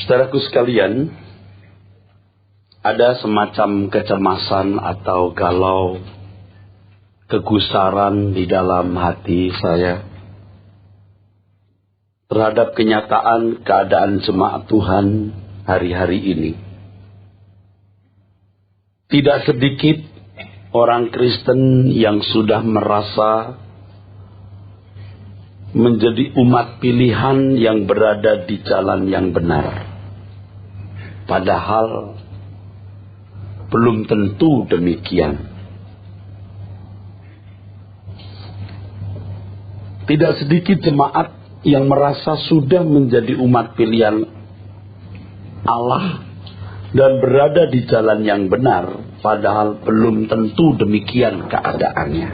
Saudaraku sekalian, ada semacam kecemasan atau galau, kegusaran di dalam hati saya terhadap kenyataan keadaan jemaat Tuhan hari-hari ini. Tidak sedikit orang Kristen yang sudah merasa menjadi umat pilihan yang berada di jalan yang benar. Padahal belum tentu demikian. Tidak sedikit jemaat yang merasa sudah menjadi umat pilihan Allah dan berada di jalan yang benar, padahal belum tentu demikian keadaannya.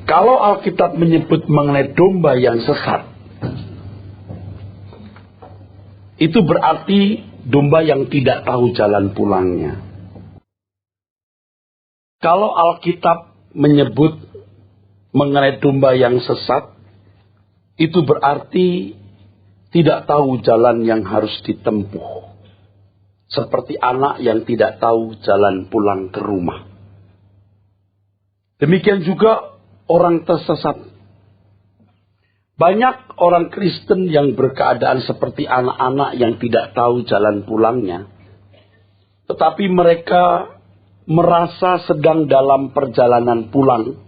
Kalau Alkitab menyebut mengenai domba yang sesat, itu berarti domba yang tidak tahu jalan pulangnya. Kalau Alkitab menyebut mengenai domba yang sesat, itu berarti tidak tahu jalan yang harus ditempuh. Seperti anak yang tidak tahu jalan pulang ke rumah. Demikian juga orang tersesat. Banyak orang Kristen yang berkeadaan seperti anak-anak yang tidak tahu jalan pulangnya. Tetapi mereka merasa sedang dalam perjalanan pulang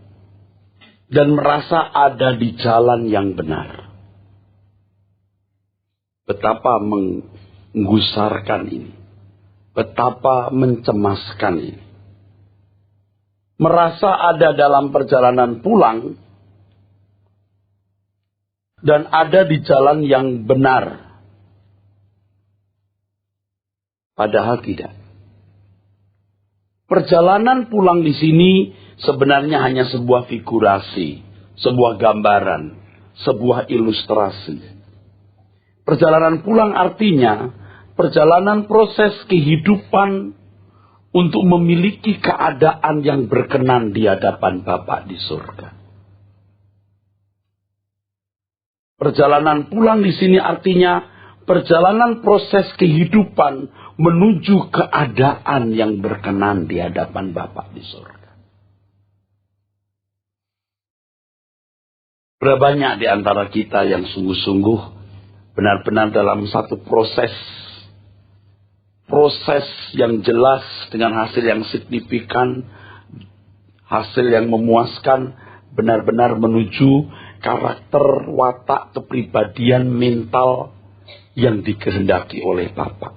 dan merasa ada di jalan yang benar. Betapa menggusarkan ini. Betapa mencemaskan ini. Merasa ada dalam perjalanan pulang dan ada di jalan yang benar. Padahal tidak. Perjalanan pulang di sini sebenarnya hanya sebuah figurasi, sebuah gambaran, sebuah ilustrasi. Perjalanan pulang artinya perjalanan proses kehidupan untuk memiliki keadaan yang berkenan di hadapan Bapa di surga. Perjalanan pulang di sini artinya perjalanan proses kehidupan menuju keadaan yang berkenan di hadapan Bapa di surga. Berapa banyak di antara kita yang sungguh-sungguh benar-benar dalam satu proses yang jelas dengan hasil yang signifikan, hasil yang memuaskan, benar-benar menuju karakter, watak, kepribadian, mental yang dikehendaki oleh Bapa.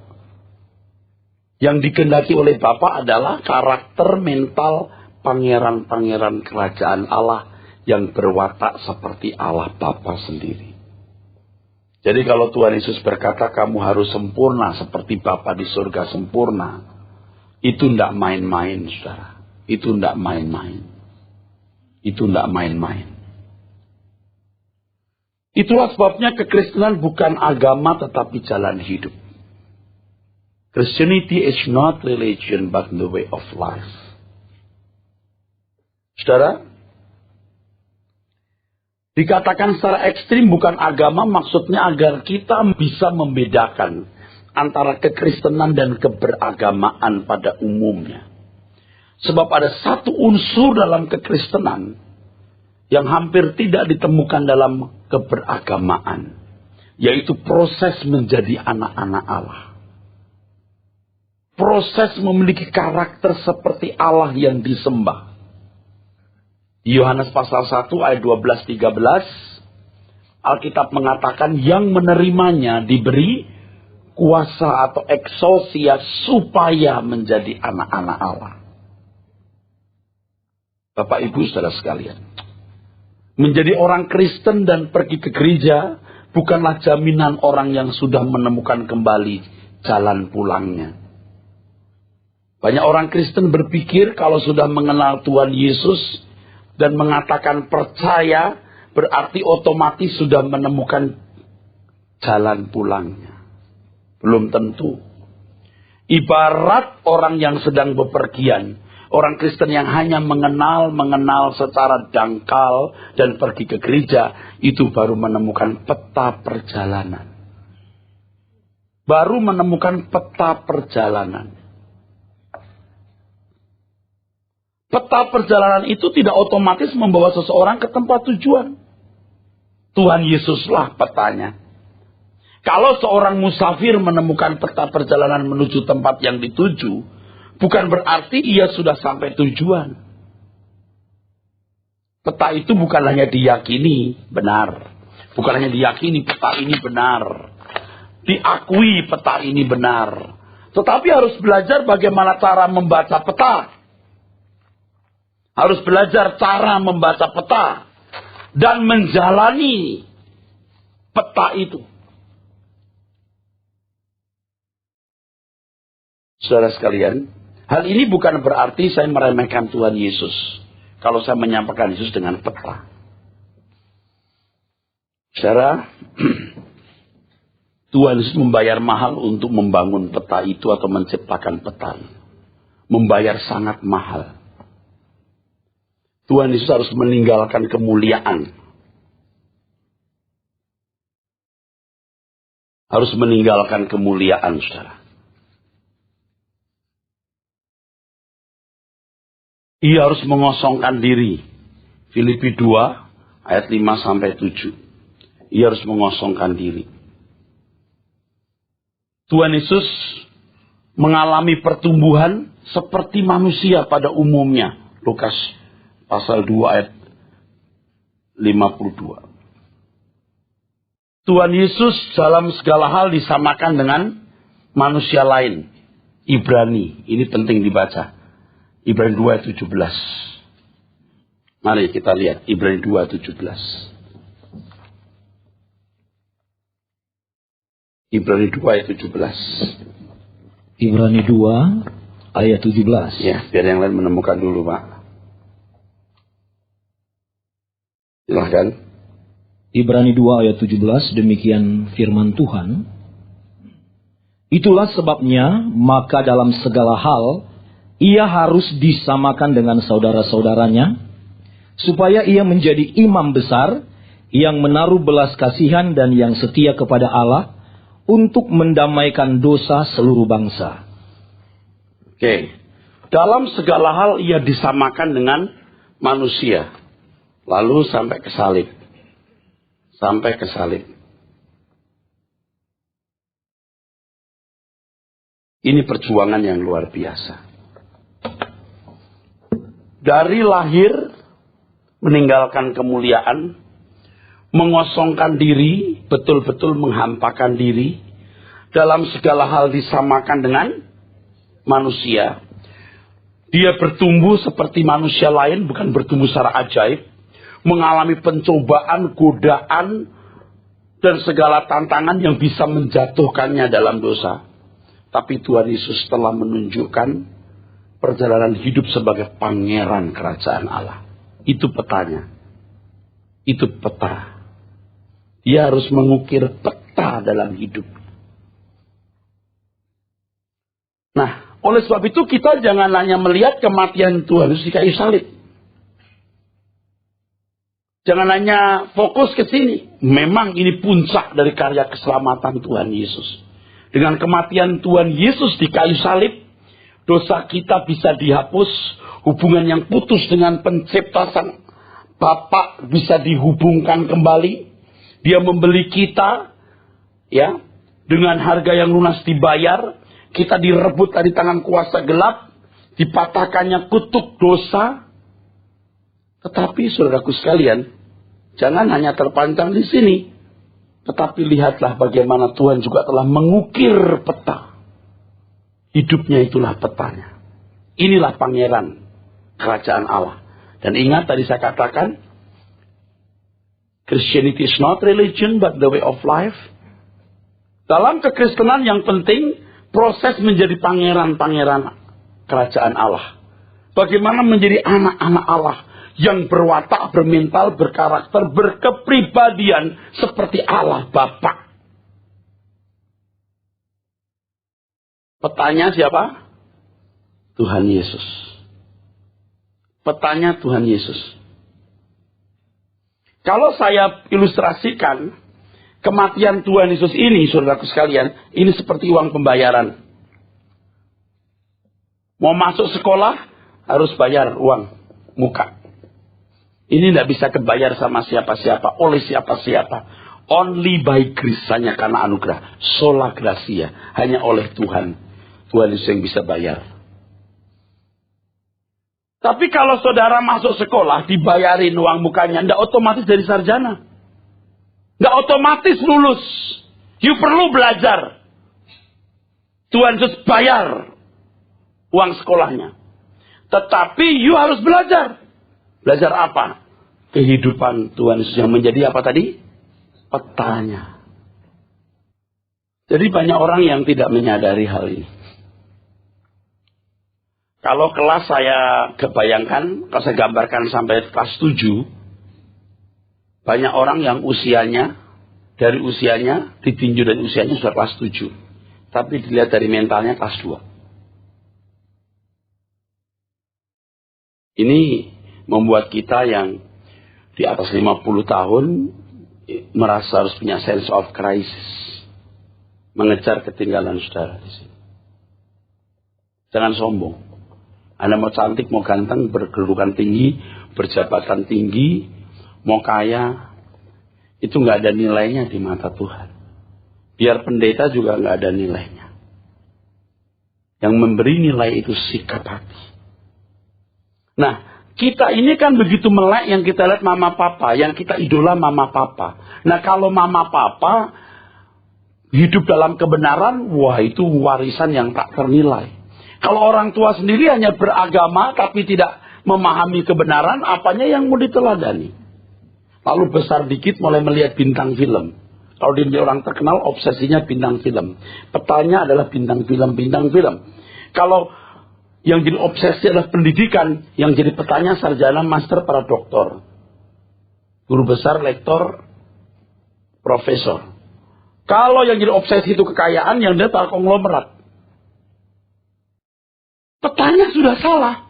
Yang dikehendaki oleh Bapa adalah karakter mental pangeran-pangeran kerajaan Allah yang berwatak seperti Allah Bapa sendiri. Jadi kalau Tuhan Yesus berkata kamu harus sempurna seperti Bapa di surga sempurna, itu tidak main-main, saudara. Itu tidak main-main. Itu tidak main-main. Itulah sebabnya kekristenan bukan agama tetapi jalan hidup. Christianity is not religion but the way of life. Saudara, dikatakan secara ekstrim bukan agama, maksudnya agar kita bisa membedakan antara kekristenan dan keberagamaan pada umumnya. Sebab ada satu unsur dalam kekristenan yang hampir tidak ditemukan dalam keberagamaan, yaitu proses menjadi anak-anak Allah. Proses memiliki karakter seperti Allah yang disembah. Yohanes pasal 1 ayat 12-13, Alkitab mengatakan yang menerimanya diberi kuasa atau eksosia supaya menjadi anak-anak Allah. Bapak Ibu saudara sekalian, menjadi orang Kristen dan pergi ke gereja bukanlah jaminan orang yang sudah menemukan kembali jalan pulangnya. Banyak orang Kristen berpikir kalau sudah mengenal Tuhan Yesus dan mengatakan percaya, berarti otomatis sudah menemukan jalan pulangnya. Belum tentu. Ibarat orang yang sedang bepergian, Orang Kristen yang hanya mengenal secara dangkal dan pergi ke gereja, itu baru menemukan peta perjalanan. Baru menemukan peta perjalanan. Peta perjalanan itu tidak otomatis membawa seseorang ke tempat tujuan. Tuhan Yesuslah petanya. Kalau seorang musafir menemukan peta perjalanan menuju tempat yang dituju, bukan berarti ia sudah sampai tujuan. Peta itu bukan hanya diyakini benar. Bukan hanya diyakini peta ini benar. Diakui peta ini benar. Tetapi harus belajar bagaimana cara membaca peta. Harus belajar cara membaca peta. Dan menjalani peta itu. Saudara sekalian, hal ini bukan berarti saya meremehkan Tuhan Yesus. Kalau saya menyampaikan Yesus dengan peta. Saudara, Tuhan Yesus membayar mahal untuk membangun peta itu atau menciptakan peta. Membayar sangat mahal. Tuhan Yesus harus meninggalkan kemuliaan. Harus meninggalkan kemuliaan, saudara. Ia harus mengosongkan diri. Filipi 2 ayat 5-7. Ia harus mengosongkan diri. Tuhan Yesus mengalami pertumbuhan seperti manusia pada umumnya. Lukas pasal 2 ayat 52. Tuhan Yesus dalam segala hal disamakan dengan manusia lain. Ibrani, ini penting dibaca. Ibrani 2 ayat 17. Mari kita lihat Ibrani 2 ayat 17. Ibrani 2 ayat 17. Ibrani 2 ayat 17. Ya, biar yang lain menemukan dulu, Pak. Silahkan. Ibrani 2 ayat 17, demikian firman Tuhan. Itulah sebabnya, maka dalam segala hal, ia harus disamakan dengan saudara-saudaranya, supaya ia menjadi imam besar, yang menaruh belas kasihan dan yang setia kepada Allah, untuk mendamaikan dosa seluruh bangsa. Oke. Dalam segala hal ia disamakan dengan manusia. Lalu sampai ke salib. Sampai ke salib. Ini perjuangan yang luar biasa. Dari lahir, meninggalkan kemuliaan, mengosongkan diri, betul-betul menghampakan diri, dalam segala hal disamakan dengan manusia. Dia bertumbuh seperti manusia lain, bukan bertumbuh secara ajaib, mengalami pencobaan, godaan, dan segala tantangan yang bisa menjatuhkannya dalam dosa. Tapi Tuhan Yesus telah menunjukkan perjalanan hidup sebagai pangeran kerajaan Allah. Itu petanya. Itu peta. Dia harus mengukir peta dalam hidup. Nah, oleh sebab itu kita jangan hanya melihat kematian Tuhan Yesus di kayu salib. Jangan hanya fokus ke sini. Memang ini puncak dari karya keselamatan Tuhan Yesus. Dengan kematian Tuhan Yesus di kayu salib, dosa kita bisa dihapus, hubungan yang putus dengan pencipta Sang Bapa bisa dihubungkan kembali. Dia membeli kita, ya, dengan harga yang lunas dibayar. Kita direbut dari tangan kuasa gelap, dipatahkannya kutuk dosa. Tetapi saudaraku sekalian, jangan hanya terpancang di sini. Tetapi lihatlah bagaimana Tuhan juga telah mengukir peta. Hidupnya itulah petanya. Inilah pangeran kerajaan Allah. Dan ingat tadi saya katakan, Christianity is not religion but the way of life. Dalam kekristenan yang penting, proses menjadi pangeran-pangeran kerajaan Allah. Bagaimana menjadi anak-anak Allah yang berwatak, bermental, berkarakter, berkepribadian seperti Allah Bapa. Petanya siapa? Tuhan Yesus. Petanya Tuhan Yesus. Kalau saya ilustrasikan kematian Tuhan Yesus ini, saudaraku sekalian, ini seperti uang pembayaran. Mau masuk sekolah, harus bayar uang muka. Ini tidak bisa kebayar sama siapa-siapa, oleh siapa-siapa. Only by grace, hanya karena anugerah. Sola gracia, hanya oleh Tuhan. Tuhan Yesus yang bisa bayar. Tapi kalau saudara masuk sekolah, dibayarin uang mukanya, tidak otomatis jadi sarjana. Tidak otomatis lulus. You perlu belajar. Tuhan Yesus bayar uang sekolahnya. Tetapi you harus belajar. Belajar apa? Kehidupan Tuhan Yesus yang menjadi apa tadi? Petanya. Jadi banyak orang yang tidak menyadari hal ini. Kalau kelas saya kebayangkan, kalau saya gambarkan sampai kelas 7, banyak orang yang dari usianya, ditinjau dari usianya sudah kelas 7. Tapi dilihat dari mentalnya kelas 2. Ini membuat kita yang di atas 50 tahun merasa harus punya sense of crisis. Mengejar ketinggalan saudara di sini. Jangan sombong. Anda mau cantik, mau ganteng, berkedudukan tinggi, berjabatan tinggi, mau kaya, itu nggak ada nilainya di mata Tuhan. Biar pendeta juga nggak ada nilainya. Yang memberi nilai itu sikap hati. Nah, kita ini kan begitu melek yang kita lihat mama papa, yang kita idola mama papa. Nah, kalau mama papa hidup dalam kebenaran, wah itu warisan yang tak ternilai. Kalau orang tua sendiri hanya beragama tapi tidak memahami kebenaran, apanya yang mau diteladani? Lalu besar dikit mulai melihat bintang film. Kalau dia orang terkenal, obsesinya bintang film. Petanya adalah bintang film. Kalau yang jadi obsesi adalah pendidikan, yang jadi petanya sarjana, master, para doktor. Guru besar, lektor, profesor. Kalau yang jadi obsesi itu kekayaan, yang dia para konglomerat. Petanya sudah salah.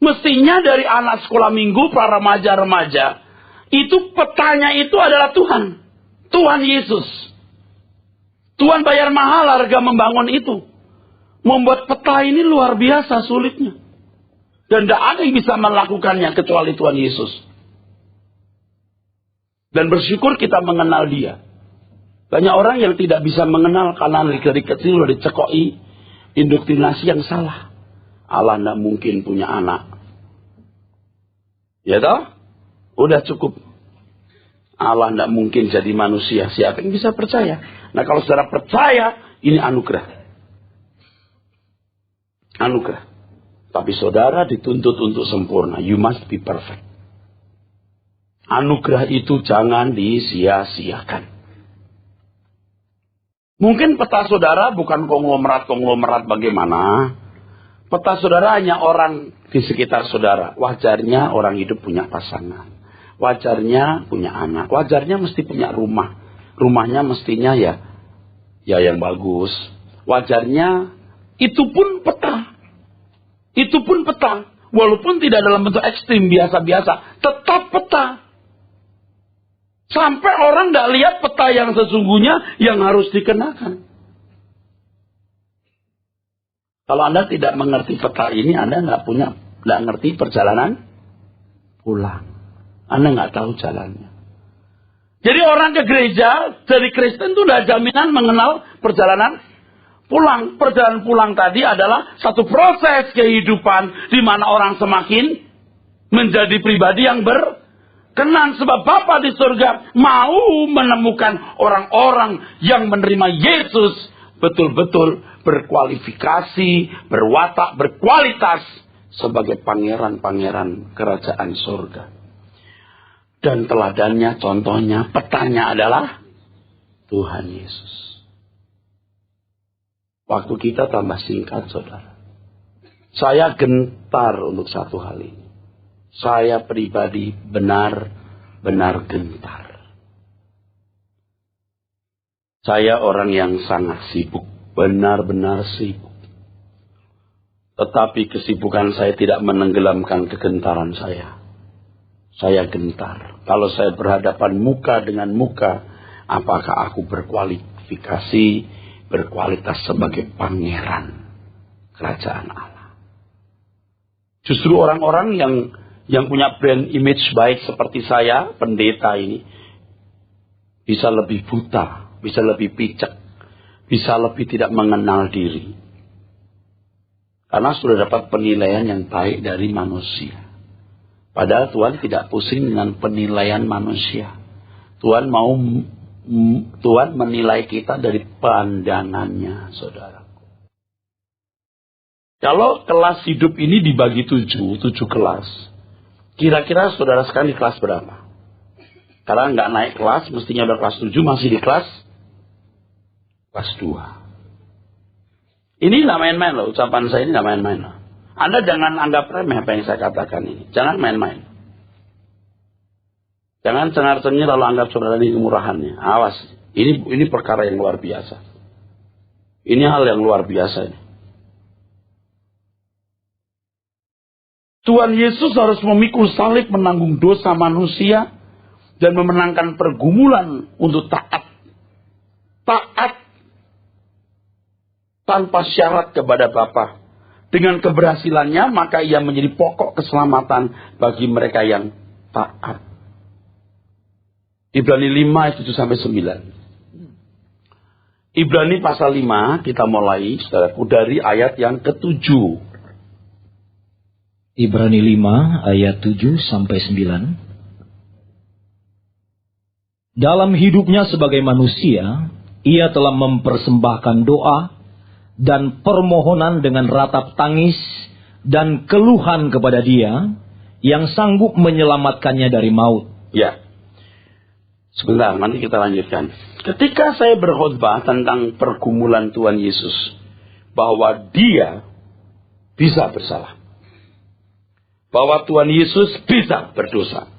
Mestinya dari anak sekolah minggu, para remaja-remaja, itu petanya itu adalah Tuhan. Tuhan Yesus. Tuhan bayar mahal harga membangun itu. Membuat peta ini luar biasa sulitnya. Dan tidak ada yang bisa melakukannya kecuali Tuhan Yesus. Dan bersyukur kita mengenal dia. Banyak orang yang tidak bisa mengenal karena dari kecil sudah dicekoi indoktrinasi yang salah. Allah tidak mungkin punya anak. Ya toh? Udah cukup. Allah tidak mungkin jadi manusia. Siapa yang bisa percaya? Nah kalau saudara percaya, ini anugerah. Anugerah. Tapi saudara dituntut untuk sempurna. You must be perfect. Anugerah itu jangan disia-siakan. Mungkin peta saudara bukan konglomerat bagaimana. Peta saudara hanya orang di sekitar saudara. Wajarnya orang hidup punya pasangan. Wajarnya punya anak. Wajarnya mesti punya rumah. Rumahnya mestinya ya yang bagus. Wajarnya itu pun peta. Itu pun peta. Walaupun tidak dalam bentuk ekstrim biasa-biasa. Tetap peta. Sampai orang tidak lihat peta yang sesungguhnya yang harus dikenakan. Kalau Anda tidak mengerti peta ini, Anda tidak ngerti perjalanan pulang. Anda nggak tahu jalannya. Jadi orang ke gereja dari Kristen itu tidak jaminan mengenal perjalanan pulang. Perjalanan pulang tadi adalah satu proses kehidupan di mana orang semakin menjadi pribadi yang berkenan. Sebab Bapa di surga mau menemukan orang-orang yang menerima Yesus betul-betul berkualifikasi, berwatak, berkualitas sebagai pangeran-pangeran kerajaan surga. Dan teladannya, contohnya, petanya adalah Tuhan Yesus. Waktu kita tambah singkat, saudara. Saya gentar untuk satu hal ini. Saya pribadi benar-benar gentar. Saya orang yang sangat sibuk. Benar-benar sibuk. Tetapi kesibukan saya tidak menenggelamkan kegentaran saya. Saya gentar. Kalau saya berhadapan muka dengan muka, apakah aku berkualitas sebagai pangeran kerajaan Allah? Justru orang-orang yang punya brand image baik seperti saya, pendeta ini, bisa lebih buta, bisa lebih picek, bisa lebih tidak mengenal diri. Karena sudah dapat penilaian yang baik dari manusia. Padahal Tuhan tidak pusing dengan penilaian manusia. Tuhan menilai kita dari pandangannya, saudaraku. Kalau kelas hidup ini dibagi 7 kelas. Kira-kira saudara sekarang di kelas berapa? Karena nggak naik kelas, mestinya udah kelas 7, masih di kelas 2. Ini nggak main-main loh, ucapan saya ini nggak main-main loh. Anda jangan anggap remeh apa yang saya katakan ini. Jangan main-main. Jangan cengar-cengir lalu anggap saudara ini kemurahannya. Awas, ini perkara yang luar biasa. Ini hal yang luar biasa ini. Tuhan Yesus harus memikul salib menanggung dosa manusia dan memenangkan pergumulan untuk taat. Taat tanpa syarat kepada Bapa. Dengan keberhasilannya, maka ia menjadi pokok keselamatan bagi mereka yang taat. Ibrani 5 ayat 7-9. Ibrani pasal 5, kita mulai, saudaraku, dari ayat yang ke-7. Ibrani 5 ayat 7-9. Dalam hidupnya sebagai manusia, ia telah mempersembahkan doa dan permohonan dengan ratap tangis dan keluhan kepada Dia yang sanggup menyelamatkannya dari maut. Ya. Sebentar, nanti kita lanjutkan. Ketika saya berkhotbah tentang pergumulan Tuhan Yesus, bahwa Dia bisa bersalah, bahwa Tuhan Yesus bisa berdosa,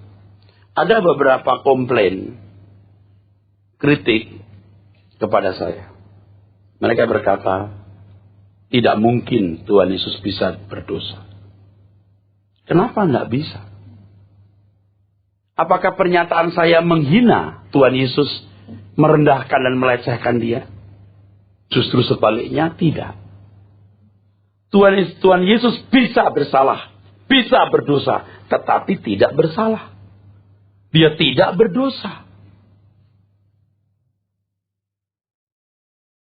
ada beberapa komplain, kritik kepada saya. Mereka berkata, tidak mungkin Tuhan Yesus bisa berdosa. Kenapa enggak bisa? Apakah pernyataan saya menghina Tuhan Yesus, merendahkan dan melecehkan Dia? Justru sebaliknya, tidak. Tuhan Yesus bisa bersalah, bisa berdosa, tetapi tidak bersalah. Dia tidak berdosa.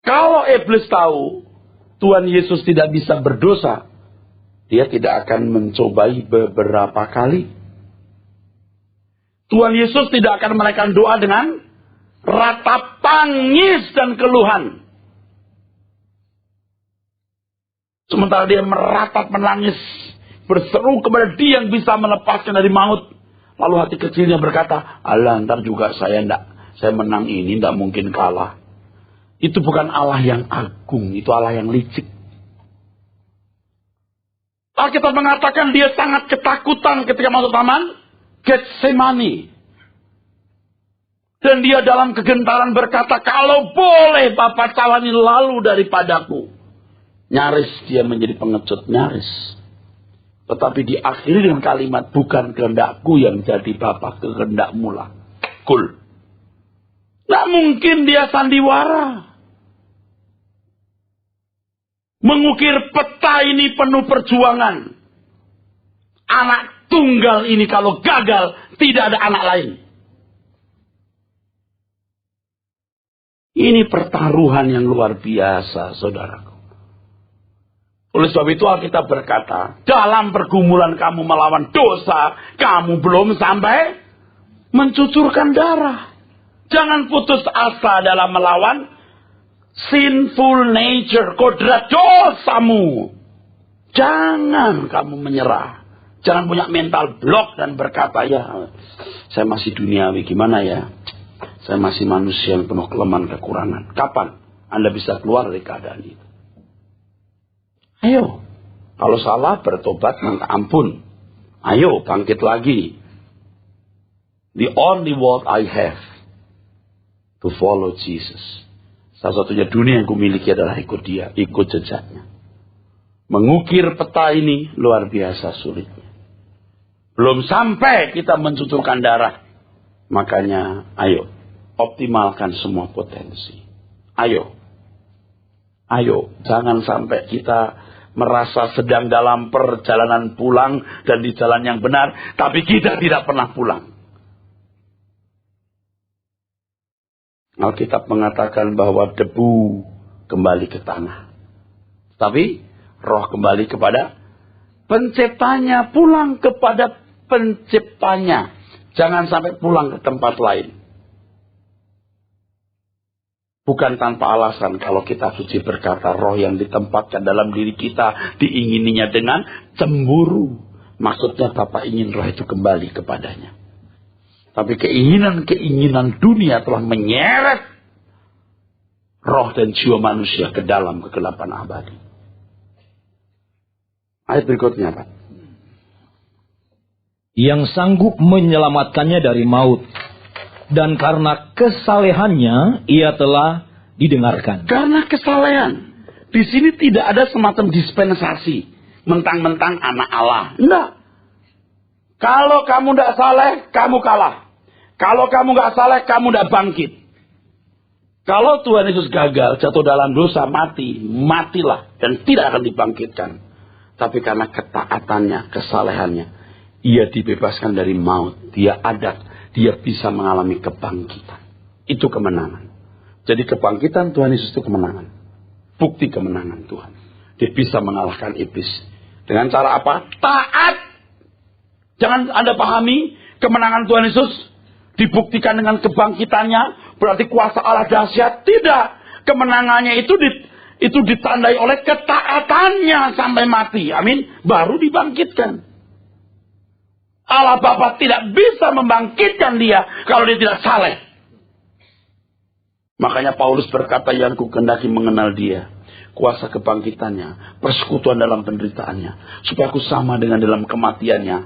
Kalau iblis tahu Tuhan Yesus tidak bisa berdosa, dia tidak akan mencobai beberapa kali. Tuhan Yesus tidak akan menaikkan doa dengan ratap tangis dan keluhan. Sementara dia meratap menangis, berseru kepada Dia yang bisa melepaskan dari maut. Lalu hati kecilnya berkata, alah, ntar juga saya menang ini, tidak mungkin kalah. Itu bukan Allah yang agung, itu Allah yang licik. Alkitab mengatakan dia sangat ketakutan ketika masuk taman Getsemani. Dan dia dalam kegentaran berkata, kalau boleh Bapa cawan ini lalu daripadaku. Nyaris dia menjadi pengecut, nyaris. Tetapi diakhiri dengan kalimat, bukan kehendakku yang jadi Bapa, kehendakmu lah. Cool. Nggak mungkin dia sandiwara. Mengukir peta ini penuh perjuangan. Anak tunggal ini kalau gagal, tidak ada anak lain. Ini pertaruhan yang luar biasa, saudaraku. Oleh sebab itu Alkitab berkata, dalam pergumulan kamu melawan dosa, kamu belum sampai mencucurkan darah. Jangan putus asa dalam melawan sinful nature, kodrat dosamu. Jangan kamu menyerah. Jangan punya mental block dan berkata, ya saya masih duniawi, gimana ya? Saya masih manusia yang penuh kelemahan kekurangan. Kapan Anda bisa keluar dari keadaan itu? Ayo, kalau salah bertobat minta ampun. Ayo bangkit lagi. The only what I have to follow Jesus. Satu-satunya dunia yang kumiliki adalah ikut Dia, ikut jejaknya. Mengukir peta ini luar biasa sulitnya. Belum sampai kita mencucurkan darah. Makanya ayo optimalkan semua potensi. Ayo. Jangan sampai kita merasa sedang dalam perjalanan pulang dan di jalan yang benar, tapi kita tidak pernah pulang. Alkitab mengatakan bahwa debu kembali ke tanah. Tapi roh kembali kepada penciptanya, pulang kepada penciptanya. Jangan sampai pulang ke tempat lain. Bukan tanpa alasan kalau kitab suci berkata roh yang ditempatkan dalam diri kita diingininya dengan cemburu. Maksudnya Bapa ingin roh itu kembali kepadanya. Tapi keinginan dunia telah menyeret roh dan jiwa manusia ke dalam kegelapan abadi. Ayat berikutnya, Pak. Yang sanggup menyelamatkannya dari maut. Dan karena kesalehannya ia telah didengarkan. Karena kesalehan. Di sini tidak ada semacam dispensasi. Mentang-mentang anak Allah. Enggak. Kalau kamu tidak saleh, kamu kalah. Kalau kamu nggak saleh, kamu tidak bangkit. Kalau Tuhan Yesus gagal, jatuh dalam dosa, matilah. Dan tidak akan dibangkitkan. Tapi karena ketaatannya, kesalehannya, ia dibebaskan dari maut. Dia adat. Dia bisa mengalami kebangkitan. Itu kemenangan. Jadi kebangkitan Tuhan Yesus itu kemenangan. Bukti kemenangan Tuhan. Dia bisa mengalahkan iblis. Dengan cara apa? Taat. Jangan Anda pahami kemenangan Tuhan Yesus dibuktikan dengan kebangkitannya. Berarti kuasa Allah dahsyat. Tidak. Kemenangannya itu ditandai oleh ketaatannya sampai mati. Amin. Baru dibangkitkan. Allah Bapa tidak bisa membangkitkan dia kalau dia tidak saleh. Makanya Paulus berkata, yang ku kehendaki mengenal dia, kuasa kebangkitannya, persekutuan dalam penderitaannya, supaya aku sama dengan dalam kematiannya.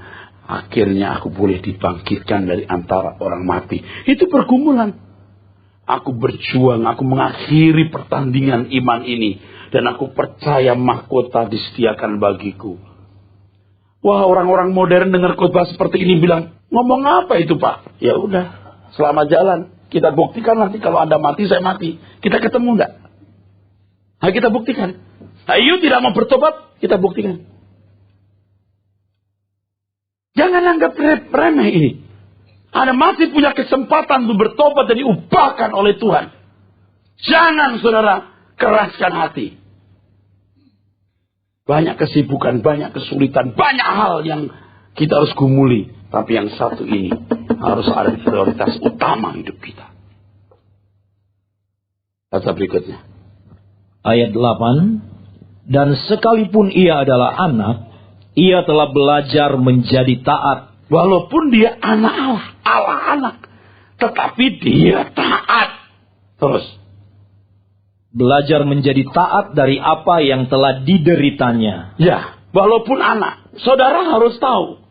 Akhirnya aku boleh dibangkitkan dari antara orang mati. Itu pergumulan. Aku berjuang, aku mengakhiri pertandingan iman ini, dan aku percaya mahkota disediakan bagiku. Wah, orang-orang modern dengar khotbah seperti ini bilang, ngomong apa itu Pak? Ya udah, selamat jalan. Kita buktikan nanti kalau Anda mati, saya mati. Kita ketemu enggak? Nah, kita buktikan. Ayo tidak mau bertobat, kita buktikan. Jangan anggap remeh ini. Anda masih punya kesempatan untuk bertobat dan diubahkan oleh Tuhan. Jangan saudara keraskan hati. Banyak kesibukan, banyak kesulitan, banyak hal yang kita harus gumuli. Tapi yang satu ini harus ada prioritas utama hidup kita. Kata berikutnya. Ayat 8. Dan sekalipun ia adalah anak, ia telah belajar menjadi taat. Walaupun dia anak Allah anak. Tetapi dia taat. Terus. Belajar menjadi taat dari apa yang telah dideritanya. Ya, walaupun anak. Saudara harus tahu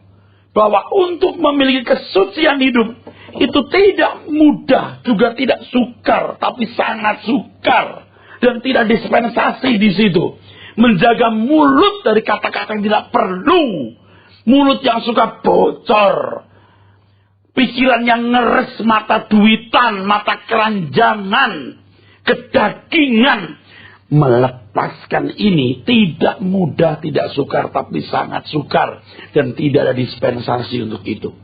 bahwa untuk memiliki kesucian hidup itu tidak mudah, juga tidak sukar, tapi sangat sukar. Dan tidak dispensasi di situ. Menjaga mulut dari kata-kata yang tidak perlu. Mulut yang suka bocor. Pikiran yang ngeres, mata duitan, mata keranjangan. Kedagingan. Melepaskan ini tidak mudah, tidak sukar, tapi sangat sukar. Dan tidak ada dispensasi untuk itu.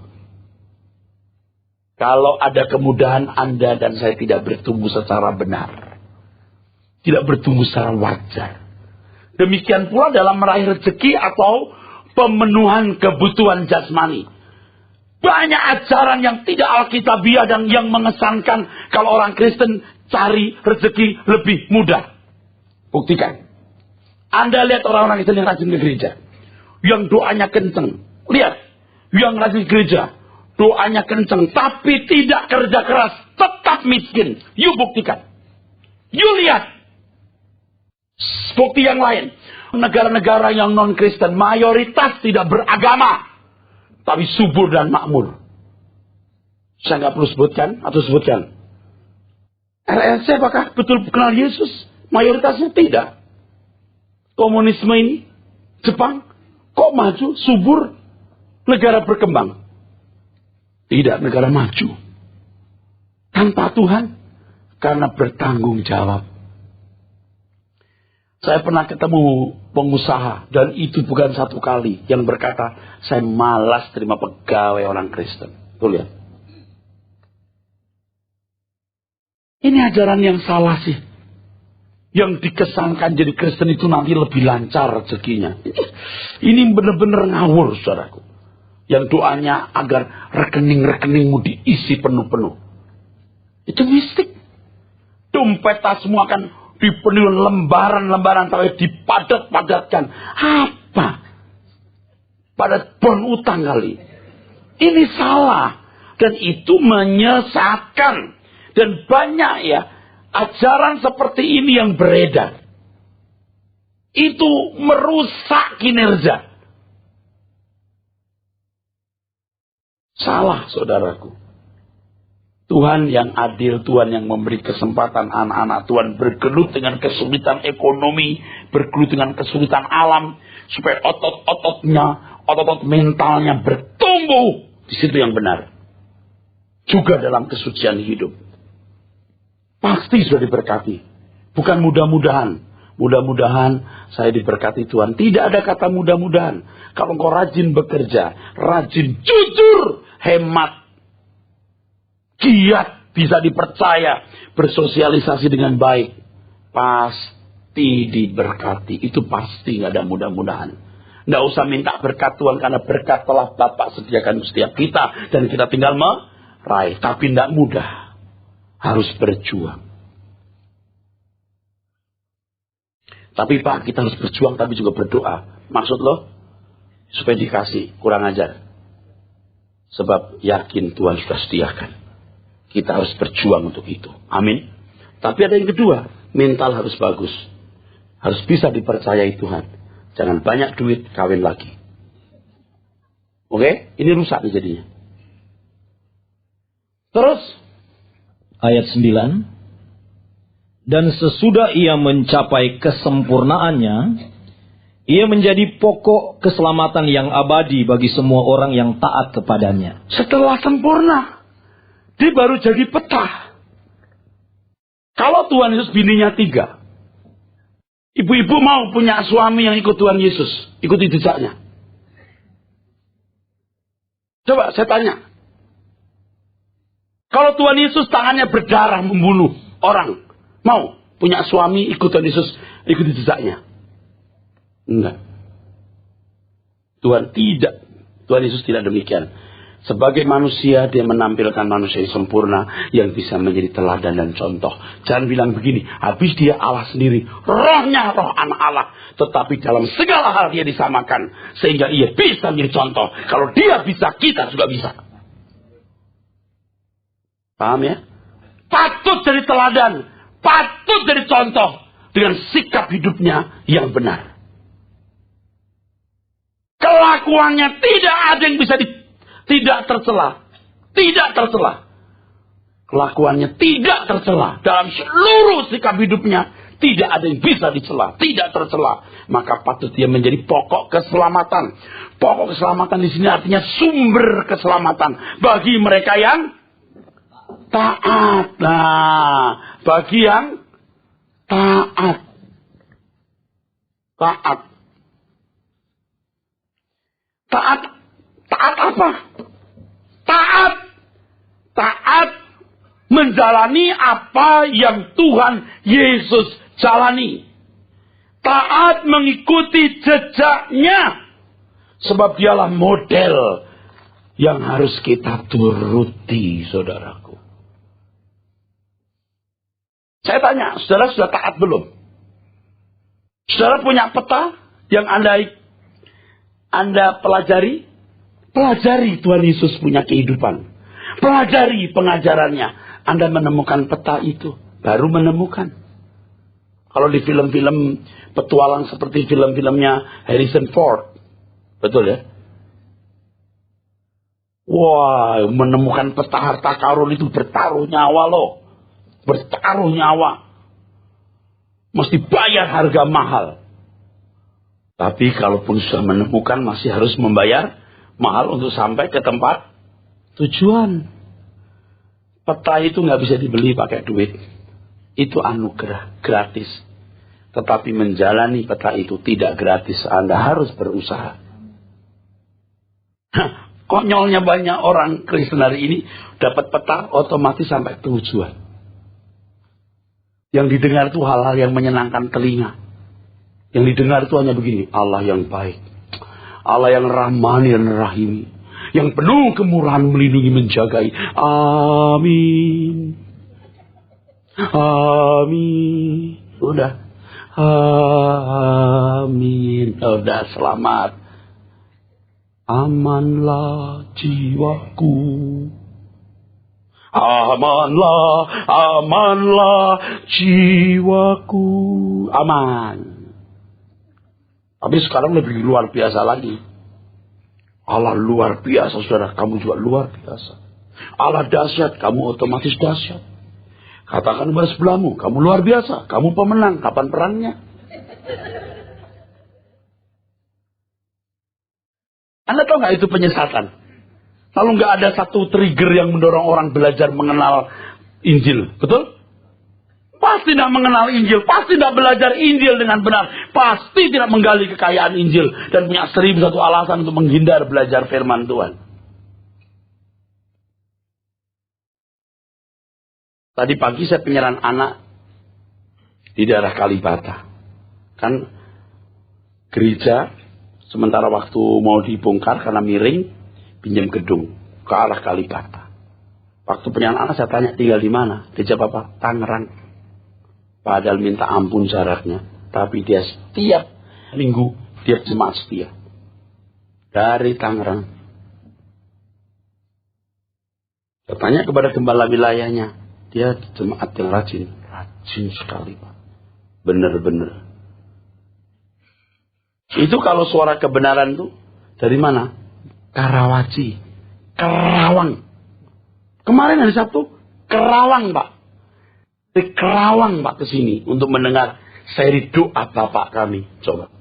Kalau ada kemudahan Anda dan saya tidak bertumbuh secara benar. Tidak bertumbuh secara wajar. Demikian pula dalam meraih rezeki atau pemenuhan kebutuhan jasmani. Banyak ajaran yang tidak alkitabiah dan yang mengesankan kalau orang Kristen cari rezeki lebih mudah. Buktikan. Anda lihat orang-orang Kristen yang rajin ke gereja. Yang doanya kenceng. Lihat. Yang rajin ke gereja. Doanya kenceng. Tapi tidak kerja keras. Tetap miskin. You buktikan. You lihat. Bukti yang lain. Negara-negara yang non-Kristen. Mayoritas tidak beragama. Tapi subur dan makmur. Saya nggak perlu sebutkan atau sebutkan. LLC apakah betul kenal Yesus? Mayoritasnya tidak. Komunisme ini Jepang kok maju, subur, negara berkembang. Tidak negara maju. Tanpa Tuhan, karena bertanggung jawab. Saya pernah ketemu pengusaha, dan itu bukan satu kali, yang berkata, saya malas terima pegawai orang Kristen. Tuh lihat. Ini ajaran yang salah sih. Yang dikesankan jadi Kristen itu nanti lebih lancar rezekinya. Ini benar-benar ngawur, saudaraku. Yang doanya agar rekening-rekeningmu diisi penuh-penuh. Itu mistik. Dompet semua akan dipenuhi lembaran-lembaran tapi dipadat-padatkan. Apa? Pada bon utang kali. Ini salah. Dan itu menyesatkan. Dan banyak ya ajaran seperti ini yang beredar. Itu merusak kinerja. Salah, saudaraku. Tuhan yang adil, Tuhan yang memberi kesempatan anak-anak Tuhan bergelut dengan kesulitan ekonomi, bergelut dengan kesulitan alam, supaya otot-ototnya, otot-otot mentalnya bertumbuh. Di situ yang benar. Juga dalam kesucian hidup. Pasti sudah diberkati. Bukan mudah-mudahan. Mudah-mudahan saya diberkati Tuhan. Tidak ada kata mudah-mudahan. Kalau engkau rajin bekerja, rajin jujur, hemat, giat, bisa dipercaya, bersosialisasi dengan baik, pasti diberkati. Itu pasti, nggak ada mudah-mudahan. Nggak usah minta berkat Tuhan, karena berkat telah Bapa sediakan setiap kita, dan kita tinggal meraih. Tapi nggak mudah, harus berjuang. Tapi Pak, kita harus berjuang, tapi juga berdoa. Maksud lo? Supaya dikasih, kurang ajar. Sebab yakin Tuhan sudah sediakan. Kita harus berjuang untuk itu. Amin. Tapi ada yang kedua, mental harus bagus. Harus bisa dipercayai Tuhan. Jangan banyak duit, kawin lagi. Oke? Ini rusak nih jadinya. Terus. Ayat 9. Dan sesudah ia mencapai kesempurnaannya, ia menjadi pokok keselamatan yang abadi bagi semua orang yang taat kepadanya. Setelah sempurna, dia baru jadi peta. Kalau Tuhan Yesus bininya 3. Ibu-ibu mau punya suami yang ikut Tuhan Yesus, ikuti jejaknya. Coba saya tanya. Kalau Tuhan Yesus tangannya berdarah membunuh orang, mau punya suami ikut Tuhan Yesus, ikuti jejaknya? Enggak. Tuhan Yesus tidak demikian. Sebagai manusia, dia menampilkan manusia yang sempurna, yang bisa menjadi teladan dan contoh. Jangan bilang begini, habis dia Allah sendiri, rohnya roh anak Allah, tetapi dalam segala hal dia disamakan, sehingga ia bisa menjadi contoh. Kalau dia bisa, kita juga bisa. Paham ya? Patut jadi teladan, patut jadi contoh, dengan sikap hidupnya yang benar. Kelakuannya tidak ada yang bisa tidak tercela. Tidak tercela. Kelakuannya tidak tercela. Dalam seluruh sikap hidupnya, tidak ada yang bisa dicela. Tidak tercela. Maka patut dia menjadi pokok keselamatan. Pokok keselamatan di sini artinya sumber keselamatan. Bagi mereka yang taat. Nah, bagi yang taat. Taat. Taat apa? Taat menjalani apa yang Tuhan Yesus jalani. Taat mengikuti jejaknya. Sebab dialah model yang harus kita turuti, saudaraku. Saya tanya, saudara sudah taat belum? Saudara punya peta yang Anda pelajari? Pelajari Tuhan Yesus punya kehidupan. Pelajari pengajarannya. Anda menemukan peta itu. Baru menemukan. Kalau di film-film petualang seperti film-filmnya Harrison Ford. Betul ya? Wah, menemukan peta harta karun itu bertaruh nyawa loh. Bertaruh nyawa. Mesti bayar harga mahal. Tapi kalaupun sudah menemukan masih harus membayar mahal untuk sampai ke tempat tujuan. Peta itu nggak bisa dibeli pakai duit. Itu anugerah, gratis. Tetapi menjalani peta itu tidak gratis. Anda harus berusaha. Konyolnya banyak orang Kristen hari ini dapat peta otomatis sampai tujuan. Yang didengar itu hal-hal yang menyenangkan telinga. Yang didengar itu hanya begini, Allah yang baik, Allah yang rahmani dan rahimi, yang penuh kemurahan melindungi menjagai. Amin. Amin. Udah. Amin. Udah, selamat. Amanlah jiwaku. Amanlah jiwaku. Aman. Tapi sekarang lebih luar biasa lagi. Allah luar biasa, saudara. Kamu juga luar biasa. Allah dahsyat, kamu otomatis dahsyat. Katakan kepada sebelahmu, kamu luar biasa. Kamu pemenang, kapan perangnya? Anda tahu nggak itu penyesatan? Lalu nggak ada satu trigger yang mendorong orang belajar mengenal Injil. Betul? Pasti tidak mengenal Injil, pasti tidak belajar Injil dengan benar, pasti tidak menggali kekayaan Injil, dan punya 1001 alasan untuk menghindar belajar firman Tuhan. Tadi pagi saya penyerahan anak di daerah Kalibata. Kan gereja, sementara waktu mau dibongkar karena miring, pinjam gedung ke arah Kalibata. Waktu penyerahan anak saya tanya, tinggal di mana? Dia jawab apa? Tangerang. Padahal minta ampun jaraknya. Tapi dia setiap minggu dia jemaat setia. Dari Tangerang. Saya tanya kepada gembala wilayahnya. Dia jemaat yang rajin. Rajin sekali, Pak. Benar-benar. Itu kalau suara kebenaran itu dari mana? Karawaci. Kerawang. Kemarin hari Sabtu. Kerawang, Pak. Di Kerawang, Pak, ke sini untuk mendengar seri doa Bapak kami. Coba.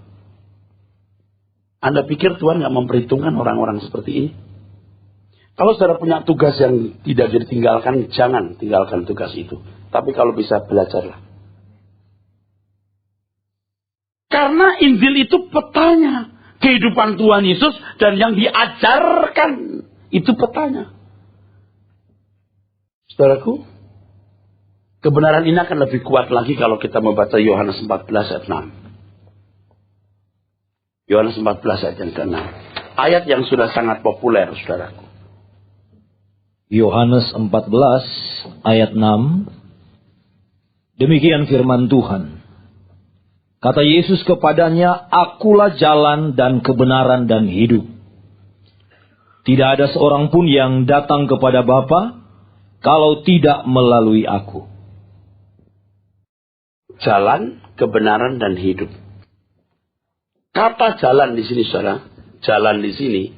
Anda pikir Tuhan nggak memperhitungkan orang-orang seperti ini? Kalau saudara punya tugas yang tidak ditinggalkan, jangan tinggalkan tugas itu. Tapi kalau bisa, belajarlah. Karena Injil itu petanya. Kehidupan Tuhan Yesus dan yang diajarkan. Itu petanya. Saudaraku, kebenaran ini akan lebih kuat lagi kalau kita membaca Yohanes 14 ayat 6. Yohanes 14 ayat yang ke-6. Ayat yang sudah sangat populer, saudaraku. Yohanes 14 ayat 6. Demikian firman Tuhan. Kata Yesus kepadanya, Akulah jalan dan kebenaran dan hidup. Tidak ada seorang pun yang datang kepada Bapa kalau tidak melalui aku. Jalan, kebenaran, dan hidup. Kata jalan di sini, saudara. Jalan di sini,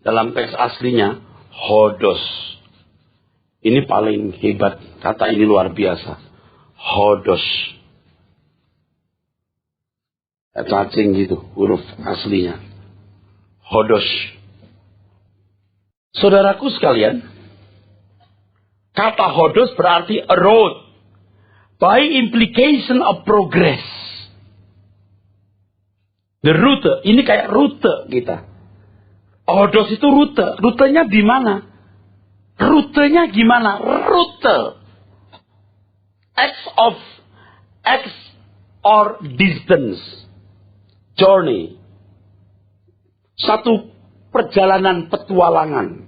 dalam teks aslinya, hodos. Ini paling hebat. Kata ini luar biasa. Hodos. Cacing gitu, huruf aslinya. Hodos. Saudaraku sekalian, kata hodos berarti a road. By implication of progress. The rute. Ini kayak rute kita. Hodos itu rute. Rutenya di mana? Rutenya gimana? Rute. X or distance. Journey. Satu perjalanan petualangan.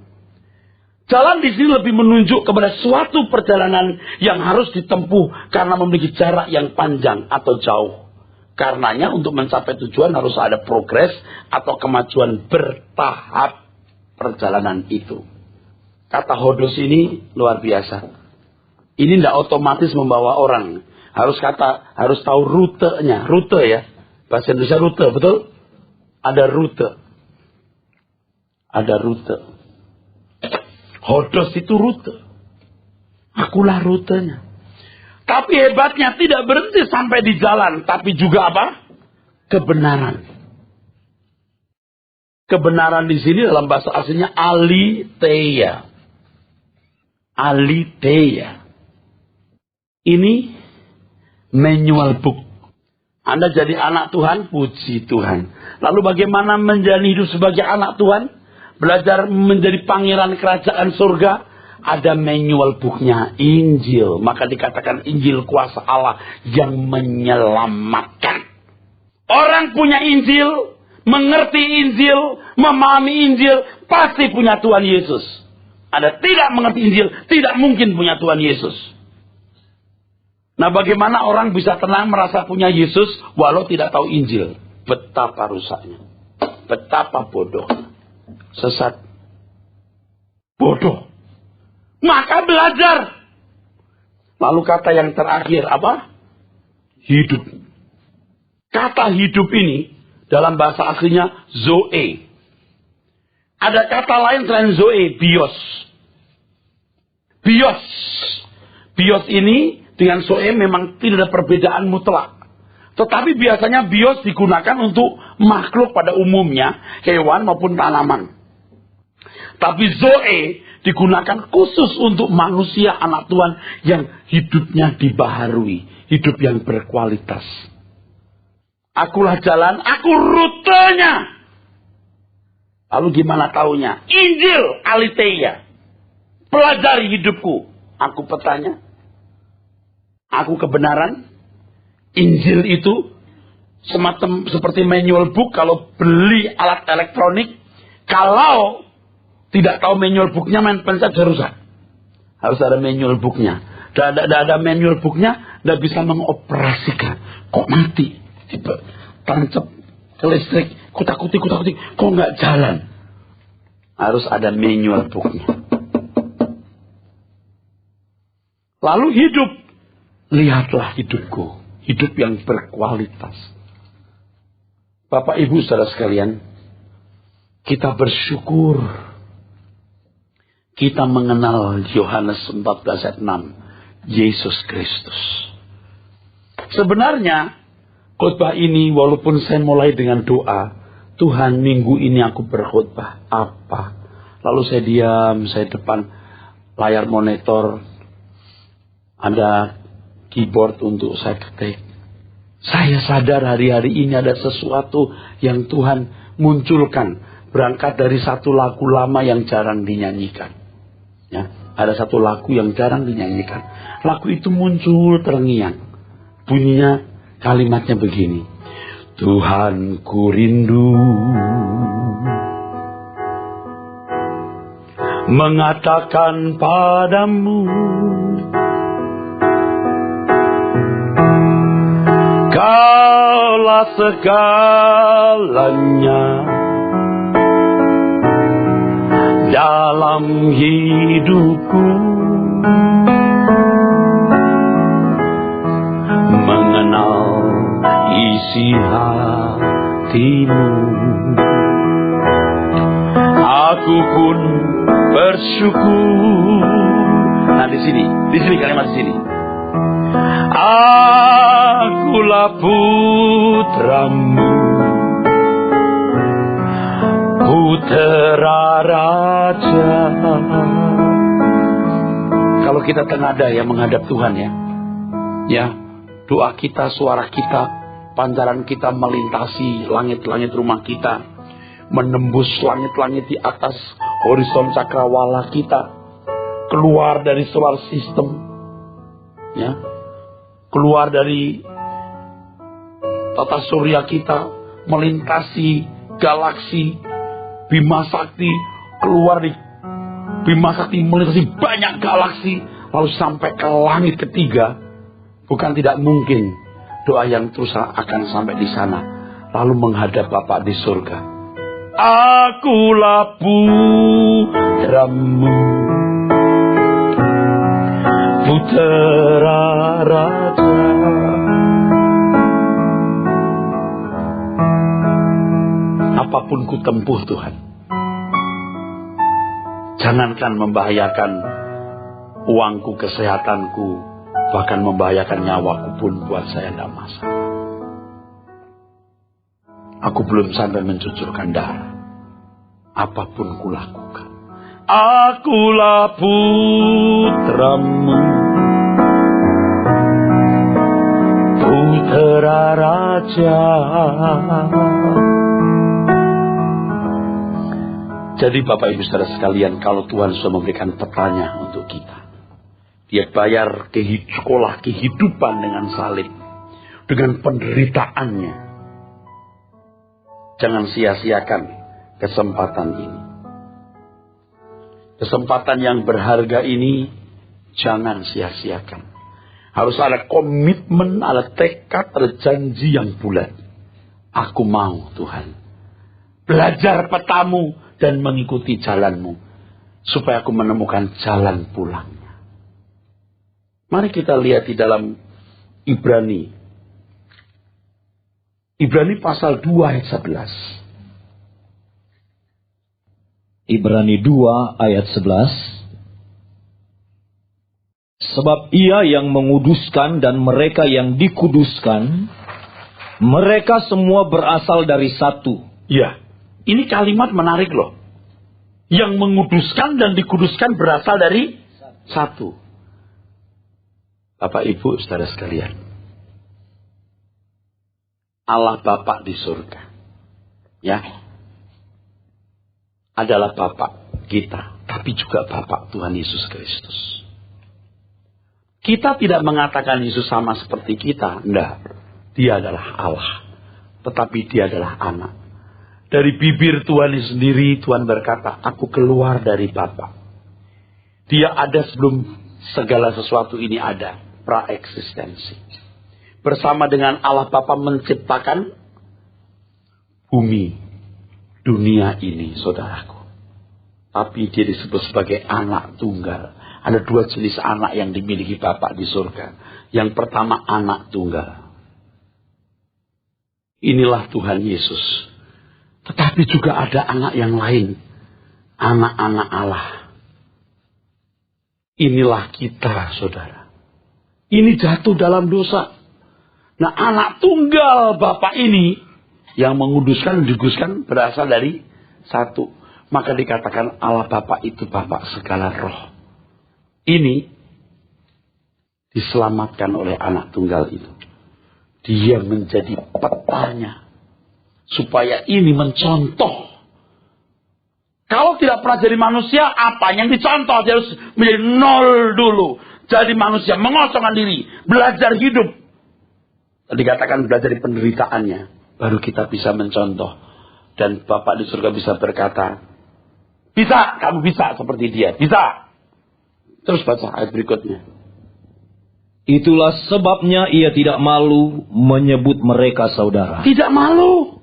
Jalan di sini lebih menunjuk kepada suatu perjalanan yang harus ditempuh karena memiliki jarak yang panjang atau jauh. Karenanya untuk mencapai tujuan harus ada progres atau kemajuan bertahap perjalanan itu. Kata hodos ini luar biasa. Ini tidak otomatis membawa orang. Harus tahu rutenya. Rute ya. Bahasa Indonesia rute, betul? Ada rute. Ada rute. Hodos itu rute. Akulah rutenya. Tapi hebatnya tidak berhenti sampai di jalan. Tapi juga apa? Kebenaran. Kebenaran di sini dalam bahasa aslinya aletheia. Aletheia. Ini manual book. Anda jadi anak Tuhan, puji Tuhan. Lalu bagaimana menjalani hidup sebagai anak Tuhan? Belajar menjadi pangeran kerajaan surga. Ada manual booknya, Injil. Maka dikatakan Injil kuasa Allah yang menyelamatkan. Orang punya Injil, mengerti Injil, memahami Injil, pasti punya Tuhan Yesus. Anda tidak mengerti Injil, tidak mungkin punya Tuhan Yesus. Nah, bagaimana orang bisa tenang merasa punya Yesus walau tidak tahu Injil? Betapa rusaknya. Betapa bodoh. Sesat. Bodoh. Maka belajar. Lalu kata yang terakhir apa? Hidup. Kata hidup ini dalam bahasa aslinya zoe. Ada kata lain selain zoe, bios. Bios. Bios ini dengan zoe memang tidak ada perbedaan mutlak. Tetapi biasanya bios digunakan untuk makhluk pada umumnya, hewan maupun tanaman. Tapi zoe digunakan khusus untuk manusia anak Tuhan yang hidupnya dibaharui. Hidup yang berkualitas. Akulah jalan, aku rutenya. Lalu gimana taunya? Injil, aletheia. Pelajari hidupku. Aku petanya. Aku kebenaran. Injil itu semacam seperti manual book. Kalau beli alat elektronik, kalau tidak tahu manual booknya, main pencet rusak. Harus ada manual booknya. Tidak ada manual booknya, tidak bisa mengoperasikan. Kok mati? Tancap ke listrik, kutak-kutik. Kok nggak jalan? Harus ada manual booknya. Lalu hidup. Lihatlah hidupku. Hidup yang berkualitas. Bapak, Ibu, saudara sekalian. Kita bersyukur. Kita mengenal Yohanes 14 ayat 6. Yesus Kristus. Sebenarnya, khotbah ini walaupun saya mulai dengan doa. Tuhan, minggu ini aku berkhotbah apa? Lalu saya diam, saya depan layar monitor. Ada keyboard untuk saya ketik. Saya sadar hari-hari ini ada sesuatu yang Tuhan munculkan. Berangkat dari satu lagu lama yang jarang dinyanyikan. Ya, ada satu lagu yang jarang dinyanyikan. Lagu itu muncul terngiang. Bunyinya, kalimatnya begini. Tuhan, ku rindu mengatakan padamu, Kaulah segalanya dalam hidupku, mengenal isi hatimu. Aku pun bersyukur. Nah, di sini kalimat di sini. Akulah putramu, putra raja. Kalau kita tenada ya menghadap Tuhan ya, doa kita, suara kita, pancaran kita melintasi langit-langit rumah kita, menembus langit-langit di atas horizon cakrawala kita, keluar dari solar system, ya, keluar dari tata surya kita, melintasi galaksi Bima Sakti, keluar di Bima Sakti, melintasi banyak galaksi, lalu sampai ke langit ketiga. Bukan tidak mungkin doa yang terus akan sampai di sana, lalu menghadap Bapa di surga. Akulah putramu, putra raja. Apapun ku tempuh Tuhan, jangankan membahayakan uangku, kesehatanku, bahkan membahayakan nyawaku pun buat saya tidak masalah. Aku belum sampai mencucurkan darah. apapun kulakukan. Akulah putramu, putra raja. Jadi Bapak Ibu Saudara sekalian, kalau Tuhan sudah memberikan petanya untuk kita, Dia bayar sekolah kehidupan dengan salib, dengan penderitaannya. Jangan sia-siakan kesempatan ini. Kesempatan yang berharga ini jangan sia-siakan. Harus ada komitmen, ada tekad, ada janji yang bulat. Aku mau Tuhan belajar petamu dan mengikuti jalanmu, supaya aku menemukan jalan pulangnya. Mari kita lihat di dalam Ibrani pasal 2 ayat 11. Ibrani 2 ayat 11. Sebab Ia yang menguduskan dan mereka yang dikuduskan, mereka semua berasal dari satu. Ya, ini kalimat menarik loh. Yang menguduskan dan dikuduskan berasal dari satu. Bapak Ibu Saudara sekalian, Allah Bapa di surga, ya, adalah Bapa kita, tapi juga Bapa Tuhan Yesus Kristus. Kita tidak mengatakan Yesus sama seperti kita, enggak. Dia adalah Allah, tetapi Dia adalah anak. Dari bibir Tuhan sendiri, Tuhan berkata, aku keluar dari Bapa. Dia ada sebelum segala sesuatu ini ada, praeksistensi. Bersama dengan Allah Bapa menciptakan bumi, dunia ini, saudaraku. Tapi Dia disebut sebagai anak tunggal. Ada dua jenis anak yang dimiliki Bapa di surga. Yang pertama anak tunggal. Inilah Tuhan Yesus. Tetapi juga ada anak yang lain. Anak-anak Allah. Inilah kita, saudara. Ini jatuh dalam dosa. Nah, anak tunggal Bapa ini yang menguduskan dan dikuduskan berasal dari satu. Maka dikatakan Allah Bapa itu Bapa segala roh. Ini diselamatkan oleh anak tunggal itu. Dia menjadi petanya. Supaya ini mencontoh. Kalau tidak pernah jadi manusia, apa yang dicontoh? Dia harus menjadi nol dulu. Jadi manusia, mengosongkan diri. Belajar hidup. Dikatakan belajar dari penderitaannya. Baru kita bisa mencontoh. Dan Bapak di surga bisa berkata, bisa, kamu bisa seperti dia. Bisa. Terus baca ayat berikutnya. Itulah sebabnya Ia tidak malu menyebut mereka saudara. Tidak malu.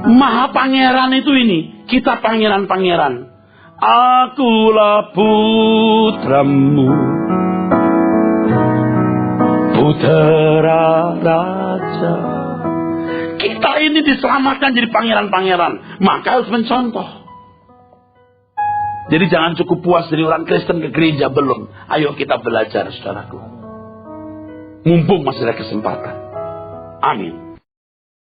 Maha pangeran itu ini. Kita pangeran-pangeran. Akulah putramu, putra raja. Kita ini diselamatkan jadi pangeran-pangeran. Maka harus mencontoh. Jadi jangan cukup puas dari orang Kristen ke gereja. Belum. Ayo kita belajar, saudaraku. Mumpung masih ada kesempatan. Amin.